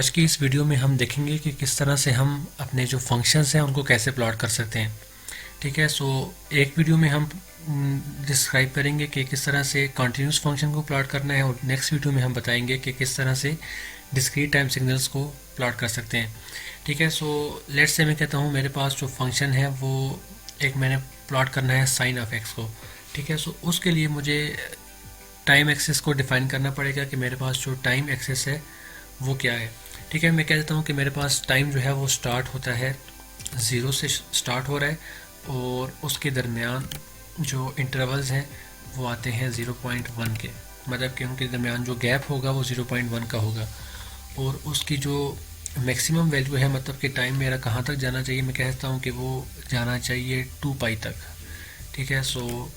आज की इस वीडियो में हम देखेंगे कि किस तरह से हम अपने जो फंक्शंस हैं उनको कैसे प्लॉट कर सकते हैं। ठीक है, सो एक वीडियो में हम डिस्क्राइब करेंगे कि किस तरह से कंटिन्यूस फंक्शन को प्लॉट करना है और नेक्स्ट वीडियो में हम बताएंगे कि किस तरह से डिस्क्रीट टाइम सिग्नल्स को प्लॉट कर सकते हैं। ठीक है, सो लेट्स से मैं कहता हूँ मेरे पास जो फंक्शन है वो एक मैंने प्लॉट करना है साइन ऑफ एक्स को। ठीक है, सो उसके लिए मुझे टाइम एक्सेस को डिफाइन करना पड़ेगा कि मेरे पास जो टाइम एक्सेस है वो क्या है। ठीक है, मैं कह देता हूँ कि मेरे पास टाइम जो है वो स्टार्ट होता है 0 से स्टार्ट हो रहा है और उसके दरमियान जो इंटरवल्स हैं वो आते हैं 0.1 के, मतलब कि उनके दरमियान जो गैप होगा वो 0.1 का होगा और उसकी जो मैक्सिमम वैल्यू है, मतलब कि टाइम मेरा कहाँ तक जाना चाहिए, मैं कहता हूँ कि वो जाना चाहिए 2 पाई तक। ठीक है, सो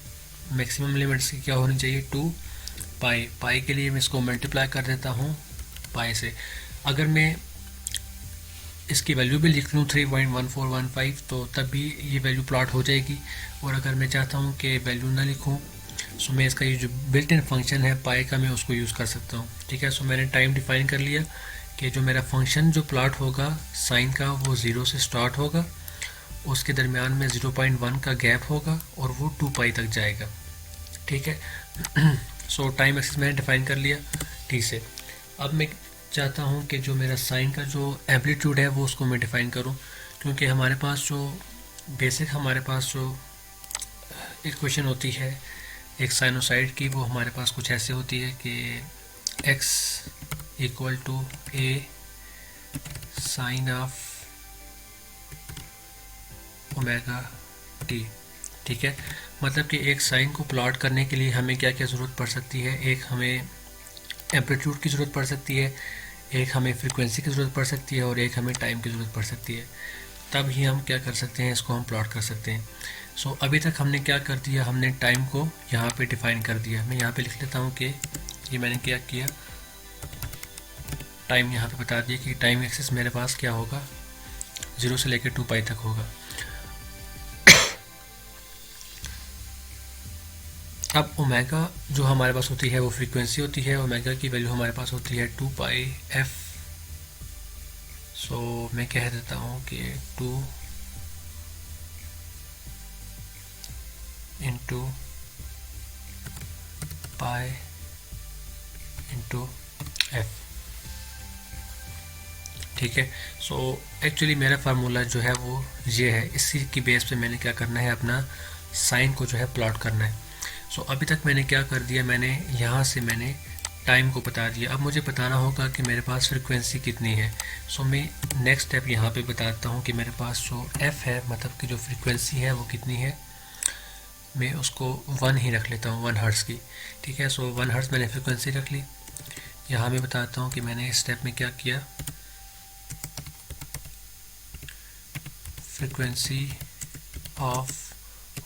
मैक्सिमम लिमिट्स की क्या होनी चाहिए 2 पाई। पाई के लिए मैं इसको मल्टीप्लाई कर देता हूँ पाई से। अगर मैं इसकी वैल्यू भी लिख लूँ 3.1415 तो तब भी ये वैल्यू प्लॉट हो जाएगी। और अगर मैं चाहता हूँ कि वैल्यू ना लिखूँ सो मैं इसका ये जो बिल्ट इन फंक्शन है पाई का मैं उसको यूज़ कर सकता हूँ। ठीक है, सो मैंने टाइम डिफाइन कर लिया कि जो मेरा फंक्शन जो प्लॉट होगा साइन का वो 0 से स्टार्ट होगा, उसके दरमियान में 0.1 का गैप होगा और वो 2 पाई तक जाएगा। ठीक है, सो टाइम एक्सिस मैंने डिफाइन कर लिया। ठीक है, अब मैं चाहता हूँ कि जो मेरा साइन का जो एम्पलीट्यूड है वो उसको मैं डिफ़ाइन करूँ, क्योंकि हमारे पास जो बेसिक हमारे पास जो इक्वेशन होती है एक साइनोसाइड की, वो हमारे पास कुछ ऐसे होती है कि x equal to a sine of omega t। ठीक है, मतलब कि एक साइन को प्लॉट करने के लिए हमें क्या क्या ज़रूरत पड़ सकती है। एक हमें एम्पलीट्यूड की ज़रूरत पड़ सकती है, एक हमें फ्रीक्वेंसी की ज़रूरत पड़ सकती है और एक हमें टाइम की ज़रूरत पड़ सकती है। तब ही हम क्या कर सकते हैं, इसको हम प्लॉट कर सकते हैं। सो अभी तक हमने क्या कर दिया, हमने टाइम को यहाँ पे डिफ़ाइन कर दिया। मैं यहाँ पे लिख लेता हूँ कि ये मैंने क्या किया, टाइम यहाँ पे बता दिया कि टाइम एक्सिस मेरे पास क्या होगा 0 से लेकर 2 पाई तक होगा। अब ओमेगा जो हमारे पास होती है वो फ्रीक्वेंसी होती है, ओमेगा की वैल्यू हमारे पास होती है 2 पाई एफ। सो मैं कह देता हूँ कि 2 इंटू पाई इंटू एफ। ठीक है, सो एक्चुअली मेरा फार्मूला जो है वो ये है, इसी की बेस पे मैंने क्या करना है, अपना साइन को जो है प्लॉट करना है। सो अभी तक मैंने क्या कर दिया, मैंने यहाँ से मैंने टाइम को बता दिया। अब मुझे बताना होगा कि मेरे पास फ्रीक्वेंसी कितनी है। सो मैं नेक्स्ट स्टेप यहाँ पे बताता हूँ कि मेरे पास जो f है, मतलब कि जो फ्रीक्वेंसी है वो कितनी है। मैं उसको 1 ही रख लेता हूँ, 1 हर्ट्ज़ की। ठीक है, सो 1 हर्ट्ज़ मैंने फ्रीक्वेंसी रख ली। यहाँ मैं बताता हूँ कि मैंने इस स्टेप में क्या किया, फ्रीक्वेंसी ऑफ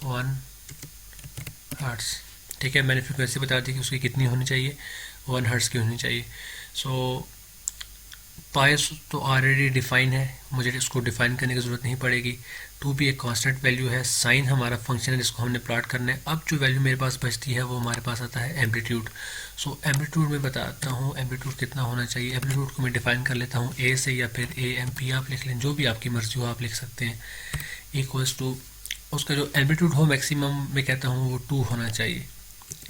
1 हर्ट्ज़। ठीक है, मैंने फ्रीक्वेंसी बता दी कि उसकी कितनी होनी चाहिए, 1 हर्ट्ज़ की होनी चाहिए। सो पाई तो ऑलरेडी डिफाइन है, मुझे इसको डिफाइन करने की ज़रूरत नहीं पड़ेगी। 2 भी एक कांस्टेंट वैल्यू है, साइन हमारा फंक्शन है जिसको हमने प्लॉट करना है। अब जो वैल्यू मेरे पास बचती है वो हमारे पास आता है एम्पलीट्यूड। सो एम्पलीट्यूड में बताता हूँ एम्पलीट्यूड कितना होना चाहिए। एम्पलीट्यूड को मैं डिफाइन कर लेता हूँ ए से, या फिर ए एम पी आप लिख लें, जो भी आपकी मर्जी हो आप लिख सकते हैं। इक्वल्स टू उसका जो एम्पलीट्यूड हो मैक्सिमम मैं कहता हूँ वो 2 होना चाहिए।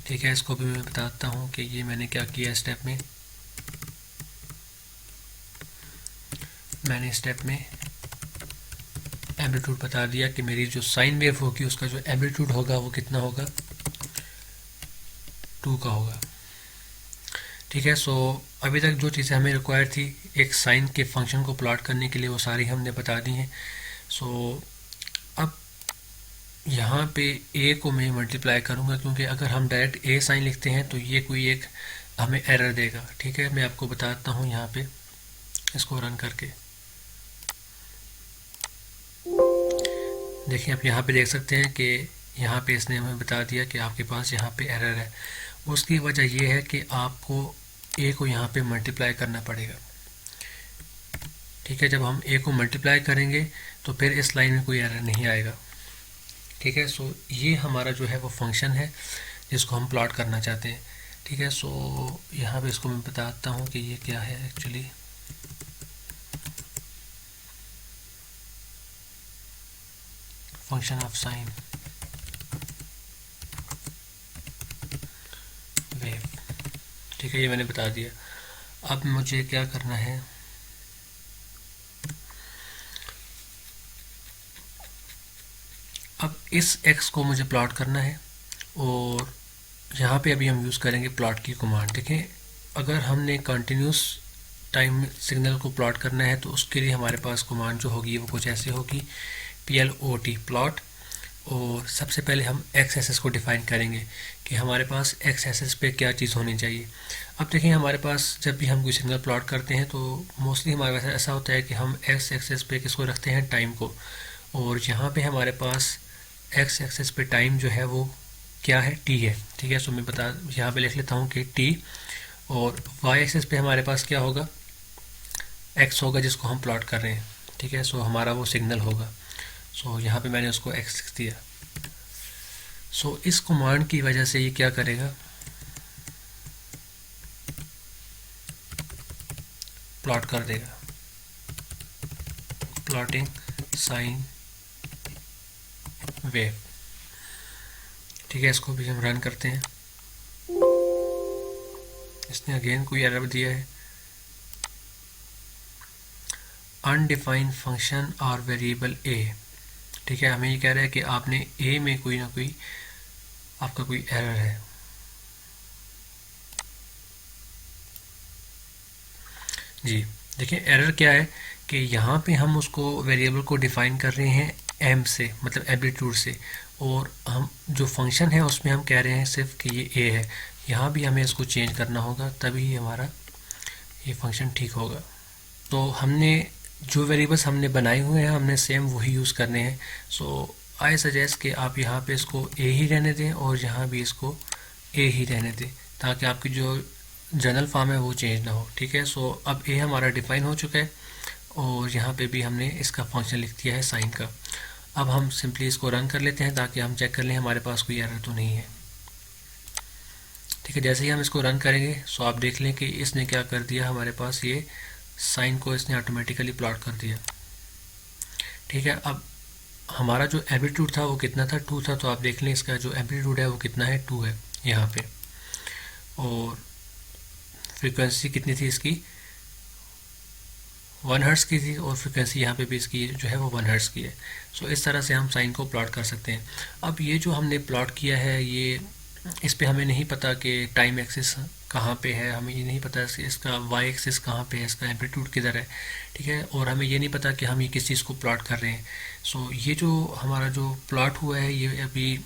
ठीक है, इसको भी मैं बताता हूँ कि ये मैंने क्या किया स्टेप में। मैंने स्टेप में एम्पलीट्यूड बता दिया कि मेरी जो साइन वेव होगी उसका जो एम्पलीट्यूड होगा वो कितना होगा, 2 का होगा। ठीक है, सो अभी तक जो चीज़ें हमें रिक्वायर थी एक साइन के फंक्शन को प्लॉट करने के लिए वो सारी हमने बता दी हैं। सो अब यहाँ पे ए को मैं मल्टीप्लाई करूँगा, क्योंकि अगर हम डायरेक्ट ए साइन लिखते हैं तो ये कोई एक हमें एरर देगा। ठीक है, मैं आपको बताता हूँ यहाँ पे इसको रन करके। देखिए आप यहाँ पे देख सकते हैं कि यहाँ पे इसने हमें बता दिया कि आपके पास यहाँ पे एरर है। उसकी वजह ये है कि आपको ए को यहाँ पे मल्टीप्लाई करना पड़ेगा। ठीक है, जब हम ए को मल्टीप्लाई करेंगे तो फिर इस लाइन में कोई एरर नहीं आएगा। ठीक है, सो ये हमारा जो है वो फंक्शन है जिसको हम प्लॉट करना चाहते हैं। ठीक है, सो यहाँ पे इसको मैं बताता हूँ कि ये क्या है actually. Function of sine wave. ठीक है, ये मैंने बता दिया। अब मुझे क्या करना है, अब इस x को मुझे प्लॉट करना है और यहाँ पे अभी हम यूज़ करेंगे प्लॉट की कमांड। देखें, अगर हमने कंटिन्यूस टाइम सिग्नल को प्लॉट करना है तो उसके लिए हमारे पास कमांड जो होगी वो कुछ ऐसे होगी, PLOT प्लॉट। और सबसे पहले हम एक्स एक्सिस को डिफाइन करेंगे कि हमारे पास एक्स एक्सिस पे क्या चीज़ होनी चाहिए। अब देखें, हमारे पास जब भी हम कोई सिग्नल प्लॉट करते हैं तो मोस्टली हमारे पास ऐसा होता है कि हम एक्स एक्सिस पे किसको रखते हैं, टाइम को। और यहाँ पे हमारे पास एक्स एक्सिस पे टाइम जो है वो क्या है, टी है। ठीक है, सो मैं यहाँ पे लिख लेता हूँ कि टी। और वाई एक्सिस पे हमारे पास क्या होगा, एक्स होगा जिसको हम प्लॉट कर रहे हैं। ठीक है, सो हमारा वो सिग्नल होगा। सो यहाँ पे मैंने उसको एक्स लिख दिया। सो इस कमांड की वजह से ये क्या करेगा, प्लॉट कर देगा, प्लॉटिंग साइन वेव। ठीक है, इसको भी हम रन करते हैं। इसने अगेन कोई एरर दिया है, अनडिफाइंड फंक्शन और वेरिएबल ए। ठीक है, हमें ये कह रहा है कि आपने ए में कोई ना कोई आपका कोई एरर है। जी देखिए, एरर क्या है कि यहाँ पे हम उसको वेरिएबल को डिफाइन कर रहे हैं एम से, मतलब एम्पलीट्यूड से, और हम जो फंक्शन है उसमें हम कह रहे हैं सिर्फ कि ये ए है। यहाँ भी हमें इसको चेंज करना होगा, तभी हमारा ये फंक्शन ठीक होगा। तो हमने जो वेरिएबल्स हमने बनाए हुए हैं हमने सेम वही यूज़ करने हैं। सो आई सजेस्ट कि आप यहाँ पे इसको ए ही रहने दें और यहाँ भी इसको ए ही रहने दें, ताकि आपकी जो जनरल फॉर्म है वो चेंज ना हो। ठीक है, सो अब ए हमारा डिफाइन हो चुका है और यहाँ पे भी हमने इसका फंक्शन लिख दिया है साइन का। अब हम सिंपली इसको रन कर लेते हैं ताकि हम चेक कर लें हमारे पास कोई एरर तो नहीं है। ठीक है, जैसे ही हम इसको रन करेंगे सो आप देख लें कि इसने क्या कर दिया, हमारे पास ये साइन को इसने ऑटोमेटिकली प्लॉट कर दिया। ठीक है, अब हमारा जो एम्पलीट्यूड था वो कितना था, 2 था। तो आप देख लें इसका जो एम्पलीट्यूड है वो कितना है, 2 है यहाँ पे। और फ्रीक्वेंसी कितनी थी इसकी, 1 हर्ट्ज़ की थी, और फ्रीक्वेंसी यहाँ पे भी इसकी जो है वो 1 हर्ट्ज़ की है। सो इस तरह से हम साइन को प्लॉट कर सकते हैं। अब ये जो हमने प्लॉट किया है, ये इस पे हमें नहीं पता कि टाइम एक्सिस कहाँ पे है, हमें ये नहीं पता इसका वाई एक्सिस कहाँ पे है, इसका एम्पलीट्यूड किधर है। ठीक है, और हमें ये नहीं पता कि हम ये किस चीज़ को प्लॉट कर रहे हैं। सो ये जो हमारा जो प्लॉट हुआ है ये अभी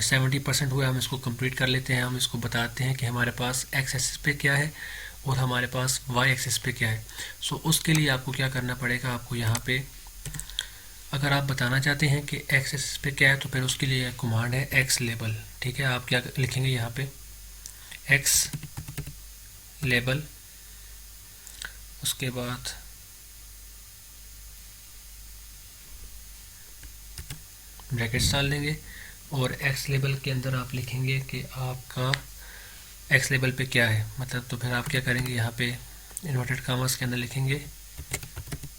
70% हुआ है। हम इसको कंप्लीट कर लेते हैं। हम इसको बताते हैं कि हमारे पास एक्स एक्सिस पे क्या है और हमारे पास वाई एक्सिस पे क्या है। सो उसके लिए आपको क्या करना पड़ेगा, आपको यहाँ पे अगर आप बताना चाहते हैं कि एक्स एक्सिस पे क्या है तो फिर उसके लिए कमांड है एक्स लेबल। ठीक है, आप क्या लिखेंगे यहाँ पे, एक्स लेबल, उसके बाद ब्रैकेट्स डाल देंगे और एक्स लेबल के अंदर आप लिखेंगे कि आपका एक्स लेबल पे क्या है। मतलब तो फिर आप क्या करेंगे, यहाँ पे इन्वर्टेड कॉमास के अंदर लिखेंगे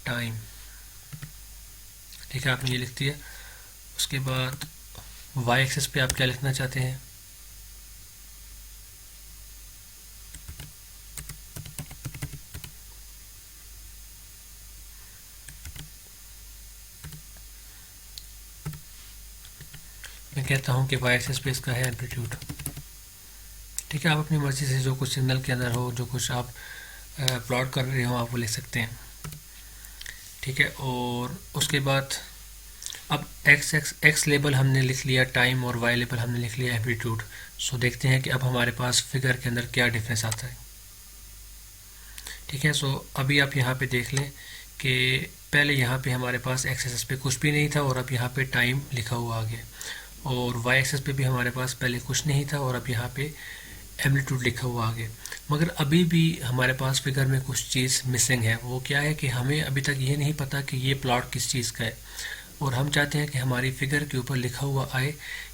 टाइम। ठीक है, आपने ये लिख दिया। उसके बाद वाई एक्सिस पे आप क्या लिखना चाहते हैं, मैं कहता हूँ कि वाई एक्सिस पे इसका है एम्पलीट्यूड। ठीक है, आप अपनी मर्ज़ी से जो कुछ सिग्नल के अंदर हो, जो कुछ आप प्लॉट कर रहे हो, आप वो लिख सकते हैं। ठीक है, और उसके बाद अब एक्स लेबल हमने लिख लिया टाइम और वाई लेबल हमने लिख लिया एम्पलीट्यूड। सो देखते हैं कि अब हमारे पास फिगर के अंदर क्या डिफरेंस आता है। ठीक है, सो अभी आप यहाँ पे देख लें कि पहले यहाँ पे हमारे पास एक्स एक्सिस पे कुछ भी नहीं था और अब यहाँ पे टाइम लिखा हुआ आ गया, और वाई एक्सिस पे भी हमारे पास पहले कुछ नहीं था और अब यहाँ पे एम्पलीट्यूड लिखा हुआ आ गया। मगर अभी भी हमारे पास फिगर में कुछ चीज़ मिसिंग है। वो क्या है कि हमें अभी तक ये नहीं पता कि ये प्लॉट किस चीज़ का है, और हम चाहते हैं कि हमारी फिगर के ऊपर लिखा हुआ आए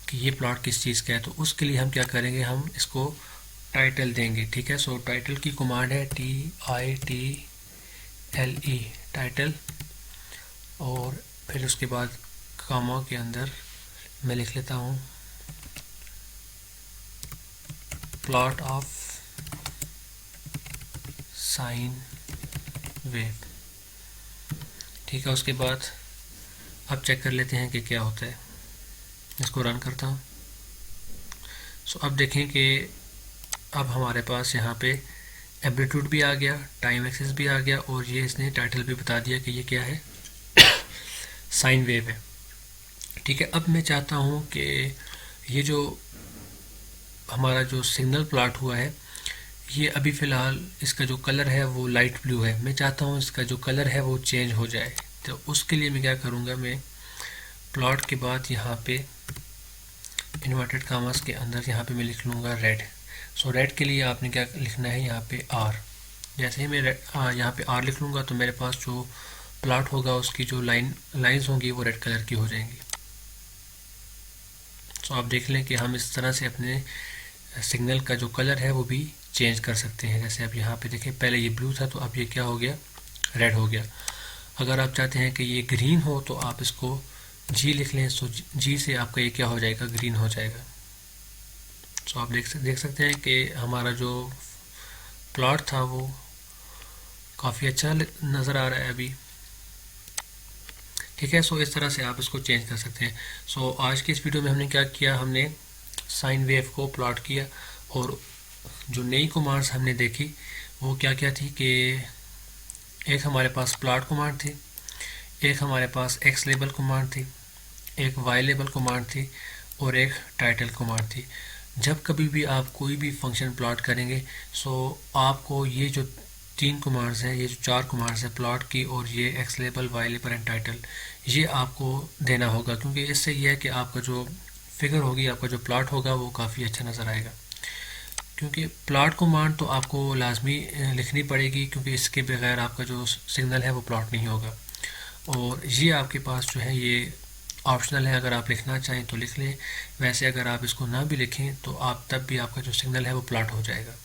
कि ये प्लॉट किस चीज़ का है। तो उसके लिए हम क्या करेंगे, हम इसको टाइटल देंगे। ठीक है, सो टाइटल की कमांड है TITLE टाइटल, और फिर उसके बाद कॉमा के अंदर मैं लिख लेता हूँ प्लॉट ऑफ साइन वेव। ठीक है, उसके बाद अब चेक कर लेते हैं कि क्या होता है। इसको रन करता हूँ। सो अब देखें कि अब हमारे पास यहाँ पे एम्पलीट्यूड भी आ गया, टाइम एक्सिस भी आ गया, और ये इसने टाइटल भी बता दिया कि ये क्या है, साइन वेव है। ठीक है, अब मैं चाहता हूँ कि ये जो हमारा जो सिग्नल प्लॉट हुआ है, ये अभी फ़िलहाल इसका जो कलर है वो लाइट ब्लू है। मैं चाहता हूँ इसका जो कलर है वो चेंज हो जाए। तो उसके लिए मैं क्या करूँगा, मैं प्लॉट के बाद यहाँ पे इन्वर्टेड कामास के अंदर यहाँ पे मैं लिख लूँगा रेड। सो रेड के लिए आपने क्या लिखना है, यहाँ पे आर। जैसे ही मैं यहाँ पे आर लिख लूँगा तो मेरे पास जो प्लॉट होगा उसकी जो लाइंस होंगी वो रेड कलर की हो जाएंगी। सो आप देख लें कि हम इस तरह से अपने सिग्नल का जो कलर है वो भी चेंज कर सकते हैं। जैसे अब यहाँ पे देखें, पहले ये ब्लू था तो अब ये क्या हो गया, रेड हो गया। अगर आप चाहते हैं कि ये ग्रीन हो तो आप इसको जी लिख लें। सो जी से आपका ये क्या हो जाएगा, ग्रीन हो जाएगा। सो आप देख सकते हैं कि हमारा जो प्लॉट था वो काफ़ी अच्छा नज़र आ रहा है अभी। ठीक है, सो इस तरह से आप इसको चेंज कर सकते हैं। सो आज की इस वीडियो में हमने क्या किया, हमने साइन वेव को प्लॉट किया, और जो नई कमांड्स हमने देखी वो क्या क्या थी कि एक हमारे पास प्लॉट कमांड थी, एक हमारे पास एक्स लेबल कमांड थी, एक वाई लेबल कमांड थी, और एक टाइटल कमांड थी। जब कभी भी आप कोई भी फंक्शन प्लॉट करेंगे सो आपको ये जो 3 कमांड्स हैं, ये जो 4 कमांड्स हैं प्लॉट की, और ये X label, Y label and title, ये आपको देना होगा, क्योंकि इससे ये है कि आपका जो फिगर होगी, आपका जो प्लॉट होगा वो काफ़ी अच्छा नज़र आएगा। क्योंकि प्लॉट कमांड तो आपको लाजमी लिखनी पड़ेगी, क्योंकि इसके बगैर आपका जो सिग्नल है वो प्लॉट नहीं होगा। और ये आपके पास जो है ये ऑप्शनल है, अगर आप लिखना चाहें तो लिख लें, वैसे अगर आप इसको ना भी लिखें तो आप तब भी आपका जो सिग्नल है वो प्लॉट हो जाएगा।